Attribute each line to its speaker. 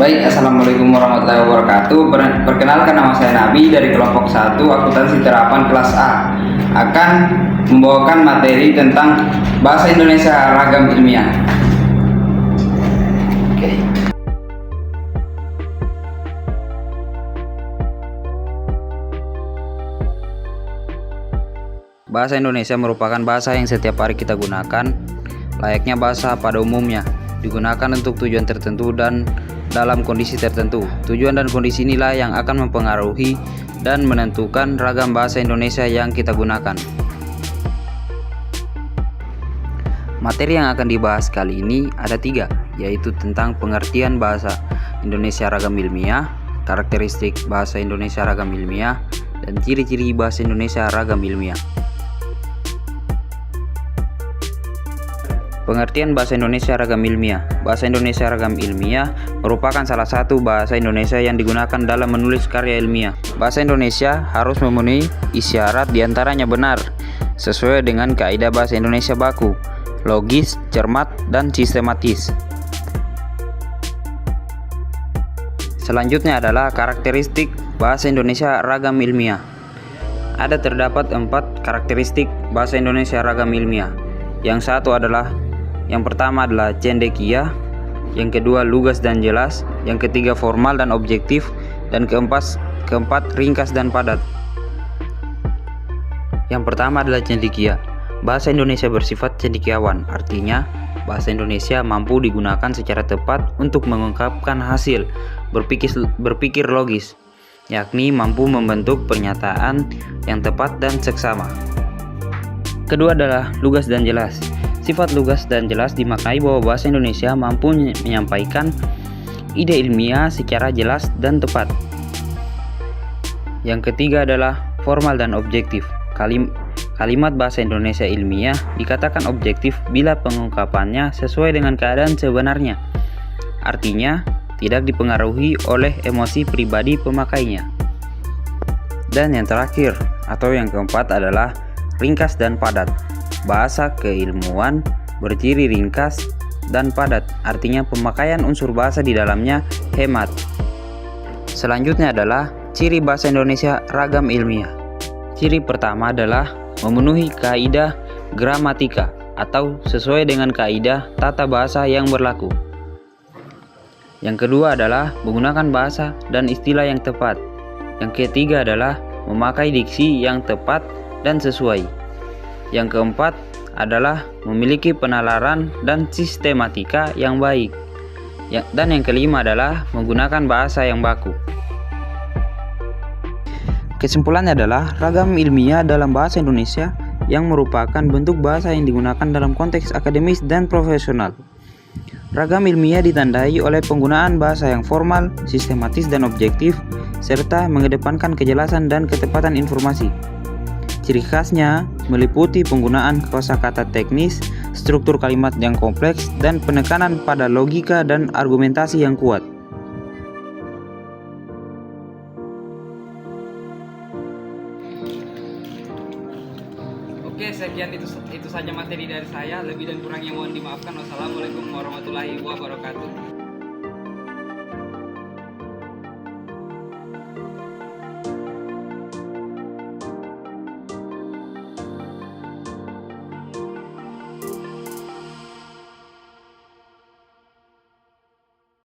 Speaker 1: Baik, Assalamualaikum warahmatullahi wabarakatuh. Perkenalkan, nama saya Nabi dari kelompok 1 akuntansi terapan kelas A. Akan membawakan materi tentang bahasa Indonesia ragam ilmiah. Oke. Bahasa Indonesia merupakan bahasa yang setiap hari kita gunakan, layaknya bahasa pada umumnya, digunakan untuk tujuan tertentu dan dalam kondisi tertentu. Tujuan dan kondisi inilah yang akan mempengaruhi dan menentukan ragam bahasa Indonesia yang kita gunakan. Materi yang akan dibahas kali ini ada 3, yaitu tentang pengertian bahasa Indonesia ragam ilmiah, karakteristik bahasa Indonesia ragam ilmiah, dan ciri-ciri bahasa Indonesia ragam ilmiah. Pengertian bahasa Indonesia ragam ilmiah. Bahasa Indonesia ragam ilmiah merupakan salah satu bahasa Indonesia yang digunakan dalam menulis karya ilmiah. Bahasa Indonesia harus memenuhi isyarat diantaranya benar, sesuai dengan kaidah bahasa Indonesia baku, logis, cermat, dan sistematis. Selanjutnya adalah karakteristik bahasa Indonesia ragam ilmiah. Terdapat 4 karakteristik bahasa Indonesia ragam ilmiah. Yang pertama adalah cendekia, yang kedua lugas dan jelas, yang ketiga formal dan objektif, dan keempat ringkas dan padat. Yang pertama adalah cendekia. Bahasa Indonesia bersifat cendekiawan, artinya bahasa Indonesia mampu digunakan secara tepat untuk mengungkapkan hasil berpikir logis, yakni mampu membentuk pernyataan yang tepat dan seksama. Kedua adalah lugas dan jelas. Sifat lugas dan jelas dimaknai bahwa bahasa Indonesia mampu menyampaikan ide ilmiah secara jelas dan tepat. Yang ketiga adalah formal dan objektif. Kalimat bahasa Indonesia ilmiah dikatakan objektif bila pengungkapannya sesuai dengan keadaan sebenarnya. Artinya, tidak dipengaruhi oleh emosi pribadi pemakainya. Dan yang terakhir atau yang keempat adalah ringkas dan padat. Bahasa keilmuan berciri ringkas dan padat, artinya pemakaian unsur bahasa di dalamnya hemat. Selanjutnya adalah ciri bahasa Indonesia ragam ilmiah. Ciri pertama adalah memenuhi kaidah gramatika atau sesuai dengan kaidah tata bahasa yang berlaku. Yang kedua adalah menggunakan bahasa dan istilah yang tepat. Yang ketiga adalah memakai diksi yang tepat dan sesuai. Yang keempat adalah memiliki penalaran dan sistematika yang baik. Dan yang kelima adalah menggunakan bahasa yang baku. Kesimpulannya adalah ragam ilmiah dalam bahasa Indonesia yang merupakan bentuk bahasa yang digunakan dalam konteks akademis dan profesional. Ragam ilmiah ditandai oleh penggunaan bahasa yang formal, sistematis, dan objektif, serta mengedepankan kejelasan dan ketepatan informasi. Ciri khasnya meliputi penggunaan kosakata teknis, struktur kalimat yang kompleks, dan penekanan pada logika dan argumentasi yang kuat.
Speaker 2: Oke, sekian itu saja materi dari saya. Lebih dan kurangnya mohon dimaafkan. Wassalamualaikum warahmatullahi wabarakatuh.